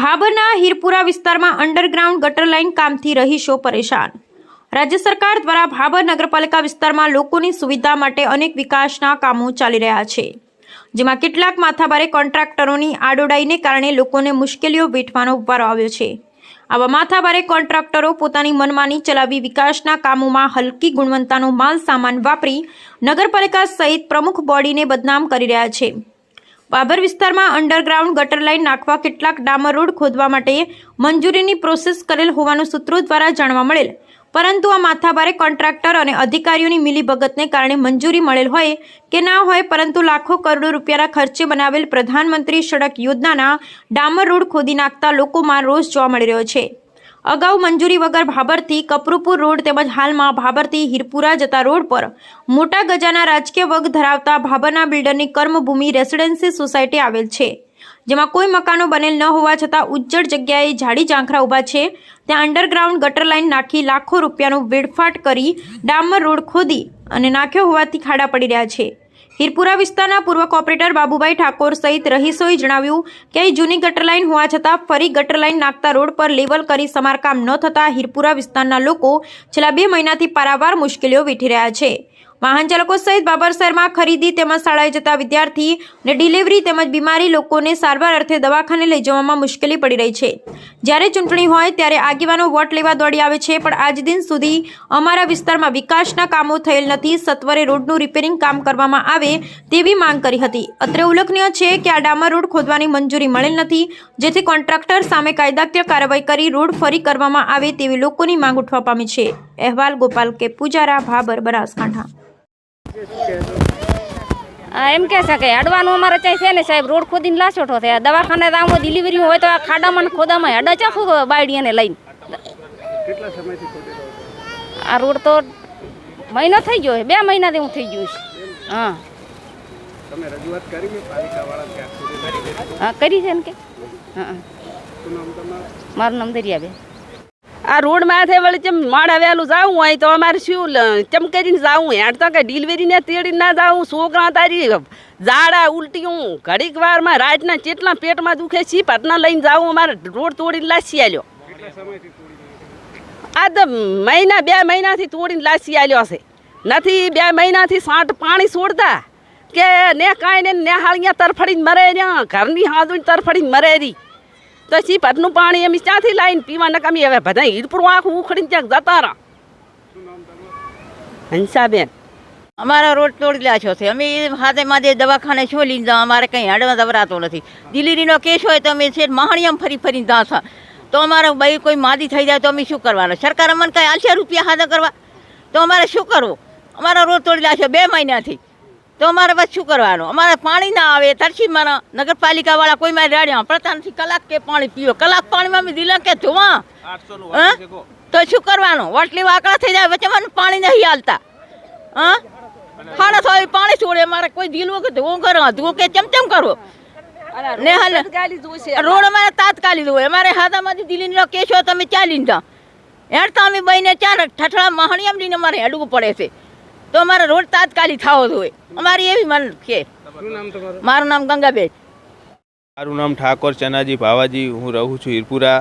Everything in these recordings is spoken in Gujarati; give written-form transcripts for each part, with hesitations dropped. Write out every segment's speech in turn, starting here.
ભાભરના હીરપુરા વિસ્તારમાં અંડરગ્રાઉન્ડ ગટર લાઇન કામથી રહીશો પરેશાન। રાજ્ય સરકાર દ્વારા ભાભર નગરપાલિકા વિસ્તારમાં લોકોની સુવિધા માટે અનેક વિકાસના કામો ચાલી રહ્યા છે, જેમાં કેટલાક માથાભારે કોન્ટ્રાક્ટરોની આડોડાઈને કારણે લોકોને મુશ્કેલીઓ વેઠવાનો વારો આવ્યો છે। આવા માથાભારે કોન્ટ્રાક્ટરો પોતાની મનમાની ચલાવી વિકાસના કામોમાં હલકી ગુણવત્તાનો માલ સામાન વાપરી નગરપાલિકા સહિત પ્રમુખ બોડીને બદનામ કરી રહ્યા છે। ભાભર વિસ્તારમાં અંડરગ્રાઉન્ડ ગટર લાઇન નાખવા કેટલાક ડામર રોડ ખોદવા માટે મંજૂરીની પ્રોસેસ કરેલ હોવાનું સૂત્રો દ્વારા જાણવા મળેલ, પરંતુ આ માથાભારે કોન્ટ્રાક્ટર અને અધિકારીઓની મિલીભગતને કારણે મંજૂરી મળેલ હોય કે ના હોય, પરંતુ લાખો કરોડો રૂપિયાના ખર્ચે બનાવેલ પ્રધાનમંત્રી સડક યોજનાના ડામર રોડ ખોદી નાખતા લોકોમાં રોષ જોવા મળી રહ્યો છે। અગાઉ મંજૂરી વગર ભાભરથી કપરુપુર રોડ તેમજ હાલમાં ભાભરથી હીરપુરા જતા રોડ પર મોટા ગજાના રાજકીય વગ ધરાવતા ભાભરના બિલ્ડરની કર્મભૂમિ રેસિડેન્સી સોસાયટી આવેલ છે, જેમાં કોઈ મકાનો બનેલ ન હોવા છતાં ઉજ્જડ જગ્યાએ ઝાડી ઝાંખરા ઊભા છે। ત્યાં અંડરગ્રાઉન્ડ ગટર લાઇન નાખી લાખો રૂપિયાનો વેડફાટ કરી ડામર રોડ ખોદી અને નાખ્યો હોવાથી ખાડા પડી રહ્યા છે। હીરપુરા વિસ્તારના પૂર્વ કોર્પોરેટર બાબુભાઈ ઠાકોર સહિત રહીશોએ જણાવ્યું કે અહીં જૂની ગટર લાઇન હોવા છતાં ફરી ગટર લાઇન નાખતા રોડ પર લેવલ કરી સમારકામ ન થતાં હીરપુરા વિસ્તારના લોકો છેલ્લા 2 મહિનાથી પારાવાર મુશ્કેલીઓ વેઠી રહ્યા છે। વાહન ચાલકો સહિત ભાભર શહેરમાં ખરીદી તેમજ શાળાએ જતા વિદ્યાર્થી અને ડિલિવરી તેમજ બીમારી લોકોને સારવાર અર્થે દવાખાને લઈ જવામાં મુશ્કેલી પડી રહી છે। જ્યારે ચૂંટણી હોય ત્યારે આગેવાનો વોટ લેવા દોડી આવે છે, પણ આજ દિન સુધી અમારા વિસ્તારમાં વિકાસના કામો થયેલ નથી। સત્વરે રોડનું રિપેરિંગ કામ કરવામાં આવે તેવી માંગ કરી હતી। અત્રે ઉલ્લેખનીય છે કે આ ડામર રોડ ખોદવાની મંજૂરી મળેલ નથી, જેથી કોન્ટ્રાક્ટર સામે કાયદાકીય કાર્યવાહી કરી રોડ ફરી કરવામાં આવે તેવી લોકોની માંગ ઉઠવા પામી છે। અહેવાલ ગોપાલ કે પૂજારા, ભાભર, બનાસકાંઠા। એમ કહે છે કે અડવાનું અમારે ચાઈ છે ને સાહેબ, રોડ ખોદીને લાસોઠો થયા, દવાખાને આમ ડિલિવરી હોય તો આ ખાડામાં ખોદામાં અડા ચાખું બાયડીને લઈને કેટલા સમયથી ખોદી રહ્યો છો? આ રોડ તો મહિનો થઈ ગયો છે, 2 મહિનાથી હું થઈ ગયું છે। હા, તમે રજૂઆત કરી છે પાલિકાવાળા ક્યાં સુધી કરી? હા કરી છે ને કે હા। શું નામ તમારું? મારું નામ દરિયાબેન। આ રોડ માથે વળી ચમ મોડા વહેલું જવું હોય તો અમારે શું ચમ કરીને જવું? હેઠ તો કે ડિલિવરીને તેડી ના જવું, છોકરા તારી ઝાડા ઉલટીયું ઘડીક વારમાં રાતના ચેટલા પેટમાં દુખે છે, પટના લઈને જવું, અમારે રોડ તોડીને લાસી આલ્યો। કેટલા સમયથી તોડી? આ તો મહિના 2 મહિનાથી તોડીને લાસી આલ્યો છે, નથી 2 મહિનાથી સાંટ પાણી છોડતા કે ને કાંઈ ને હાળિયા તરફડીને મરે રહ્યા, ઘરની હાથું તરફડીને મરે રહી, તો પટનું પાણી એમ ક્યાંથી લાવીને પીવા નકામી? હવે બધા હીરપુર આખું ઉખડીને ક્યાંક જતા રહ્યા। શું નામ તમારું? હંસાબેન। અમારા રોડ તોડી લાખ્યો છે, અમે હાથે માથે દવાખાને છો લઈને જાઓ, અમારે કંઈ હાડવા દવરાતો નથી। ડિલિવરીનો કેસ હોય તો અમે છે મહાણિયામાં ફરીને જાતા, તો અમારે ભાઈ કોઈ માદી થઈ જાય તો અમે શું કરવાનું? સરકાર અમને કંઈ આલશે રૂપિયા હાથે કરવા? તો અમારે શું કરવું? અમારા રોડ તોડી લાખ્યો 2 મહિનાથી, તો અમારે બસ શું કરવાનું? અમારે પાણી ના આવે, તરસી મારા નગરપાલિકાવાળા કોઈ મારે રાડ્યા પડતા નથી, કલાક કે પાણી પીવો, કલાક પાણીમાં અમે દિલા કે ધોવા, તો શું કરવાનું? વોટ લેવા આકડા થઈ જાય, વચ્ચે મને પાણી નહીં હાલતા। હા, ખાડા થાય પાણી છોડે, અમારે કોઈ દિલવું કે ધોવું કરો, ધોવું કે ચમચમ કરવો ને હાલ રોડ અમારે તાત્કાલિક હોય। અમારે હાથામાંથી દિલ્હીનો કેસ હોય તો અમે ચાલીને જાઓ, હેડતા અમે બહીને 4 ઠઠડા મહાણિયામ લઈને અમારે હેડવું પડે છે, તો અમારે રોડ તાત્કાલિક થવો જોઈએ, અમારી એવી મન છે। શું નામ તમારું? મારું નામ ગંગાબેન। મારું નામ ઠાકોર ચનાજી ભાવાજી, હું રહું છું હીરપુરા।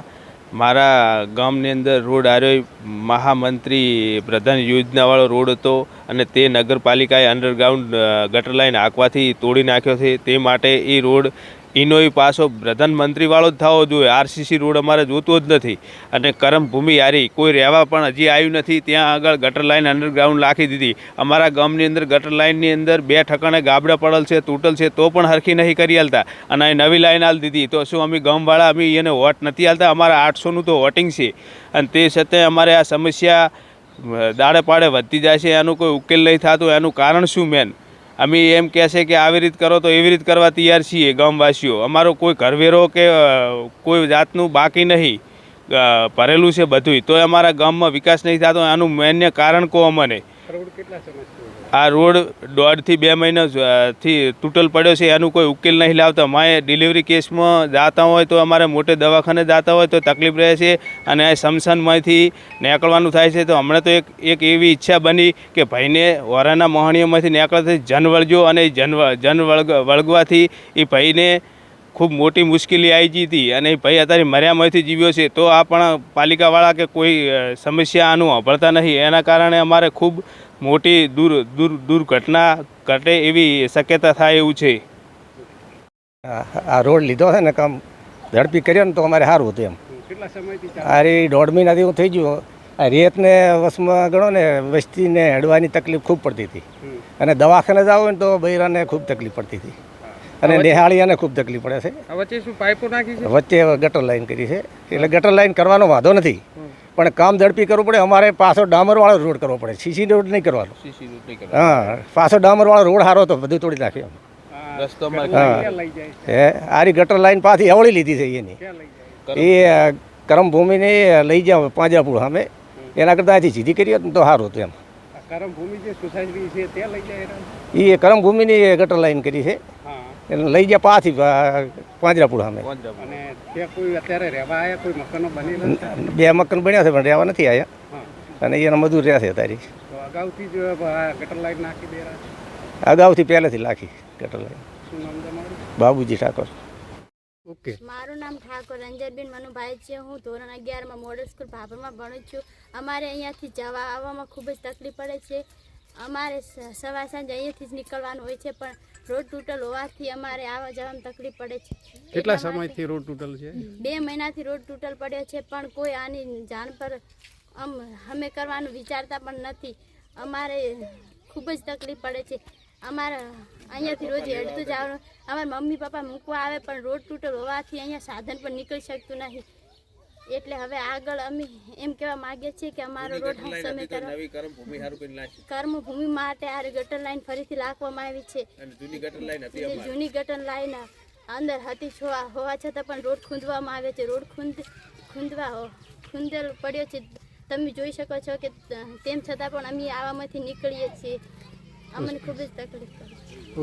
મારા ગામની અંદર રોડ આવ્યો મહામંત્રી પ્રધાન યોજનાવાળો રોડ હતો, અને તે નગરપાલિકાએ અંડરગ્રાઉન્ડ ગટર લાઇન આંકવાથી તોડી નાખ્યો છે। તે માટે એ રોડ એનોય પાછો પ્રધાનમંત્રીવાળો જ થવો જોઈએ, આરસીસી રોડ અમારે જોતો જ નથી। અને કર્મભૂમિ હારી કોઈ રહેવા પણ હજી આવ્યું નથી, ત્યાં આગળ ગટર લાઇન અંડરગ્રાઉન્ડ નાખી દીધી। અમારા ગામની અંદર ગટર લાઇનની અંદર 2 ઠકાણે ગાબડા પડેલ છે, તૂટલ છે, તો પણ હરખી નહીં કરી હાલતા, અને અહીં નવી લાઇન હાલ દીધી। તો શું અમે ગામવાળા અમે એને વોટ નથી હાલતા? અમારા 800નું તો વોટિંગ છે, અને તે છતાં અમારે આ સમસ્યા દાડે પાડે વધતી જાય છે, એનું કોઈ ઉકેલ નહીં થતો। એનું કારણ શું? મેન અમે એમ કહે છે કે આવી રીત કરો તો એવી રીત કરવા તૈયાર છીએ ગામવાસીઓ। અમારો કોઈ ઘરવેરો કે કોઈ જાતનું બાકી નહીં, ભરેલું છે બધુંય, તો અમારા ગામમાં વિકાસ નહીં થતો। આનું માન્ય કારણ કહો અમને। રોડ કેટલા સમયથી? આ રોડ 1.5 થી 2 મહિનાથી તૂટલ પડ્યો છે, એનું કોઈ ઉકેલ નહીં લાવતા। માએ ડિલિવરી કેસમાં જતા હોય તો અમારે મોટે દવાખાને જતા હોય તો તકલીફ રહે છે, અને આ સમસાનમાંથી નીકળવાનું થાય છે। તો હમણાં તો એક એવી ઈચ્છા બની કે ભાઈને વરાના મહાણીઓમાંથી નીકળવાથી જન વળજો, અને જન વળગવાથી એ ભાઈને ખૂબ મોટી મુશ્કેલી આવી ગઈ હતી અને ભાઈ અત્યારે મર્યામાંથી જીવ્યો છે તો આ પણ પાલિકાવાળા કે કોઈ સમસ્યા આનું સાંભળતા નહીં. એના કારણે અમારે ખૂબ મોટી દુર્ઘટના ઘટે એવી શક્યતા થાય એવું છે. આ રોડ લીધો છે ને કામ ઝડપી કર્યો ને તો અમારે સારું હતું એમ. કેટલા સમયથી આ 1.5 મહિનાથી હું થઈ ગયું. આ રેતને વસમાં ગણો ને વસ્તીને હેડવાની તકલીફ ખૂબ પડતી હતી અને દવાખાને જાવ ને તો બૈરાને ખૂબ તકલીફ પડતી હતી અને નિહાળીયાને ખૂબ તકલીફ પડે છે. વચ્ચે શું પાઇપો નાખી છે? વચ્ચે ગટર લાઈન કરી છે એટલે ગટર લાઈન કરવાનો વાંધો નથી પણ કામ ઝડપી કરવું પડે. અમારે પાછો ડામરવાળો રોડ કરવો પડે, સીસી રોડ નહીં કરવાનો. હા, પાછો ડામરવાળો રોડ સારો હતો, બધું તોડી નાખ્યો. રસ્તો ક્યાં લઈ જાય? હે આરી ગટર લાઈન પાછી અવળી લીધી છે એની. ક્યાં લઈ જાય? એ કરમભૂમિને લઈ જાવ પાંજરાપુર સામે, એના કરતાં અહીંથી સીધી કરી હોત ને તો સારું હતું એમ. આ કરમભૂમિ જે સોસાયટી છે ત્યાં લઈ જાય એના? એ કરમભૂમિની ગટર લાઈન કરી છે હા. એટલે લઈ ગયા પાછી પાંજરાપુર સામે. અને ત્યાં કોઈ અત્યારે રહેવા આવ્યા કોઈ મકાનો બનેલા છે? 2 મકાન બન્યા છે પણ રહેવા નથી આવ્યા હા. અને એના મજૂર રહ્યા છે અત્યારે. તો અગાઉથી જ આ ગટર લાઈન નાખી દે રહ્યા છે? અગાઉથી પહેલેથી નાખી ગટર લાઈન. શું નામ તમારું? બાબુજી ઠાકોર. ઓકે. મારું નામ ઠાકોર રંજનબેન મનુભાઈ છે. હું ધોરણ 11માં મોડલ સ્કૂલ ભાભરમાં ભણું છું. અમારે અહીંયાથી જવા આવવામાં ખૂબ જ તકલીફ પડે છે. અમારે સવાર સાંજ અહીંયાથી જ નીકળવાનું હોય છે પણ રોડ તૂટલ હોવાથી અમારે આવવા જવામાં તકલીફ પડે છે. કેટલા સમયથી રોડ તૂટલ છે? 2 મહિનાથી રોડ તૂટલ પડ્યો છે પણ કોઈ આની જાણ પર અમે કરવાનું વિચારતા પણ નથી. અમારે ખૂબ જ તકલીફ પડે છે. અમારા અહીંયાથી રોજ હેડતું જવાનું. અમારા મમ્મી પપ્પા મૂકવા આવે પણ રોડ તૂટલ હોવાથી અહીંયા સાધન પણ નીકળી શકતું નહીં. એટલે હવે આગળ અમે એમ કહેવા માગીએ છીએ કે અમારો રોડ સમય કર્મભૂમિ માટે આ ગટર લાઈન ફરીથી રાખવામાં આવી છે. જૂની ગટર લાઈન અંદર હતી હોવા છતાં પણ રોડ ખૂંદવામાં આવે છે. રોડ ખૂંદેલ પડ્યો છે, તમે જોઈ શકો છો કે તેમ છતાં પણ અમે આવામાંથી નીકળીએ છીએ. અમને ખૂબ જ તકલીફ પડે છે.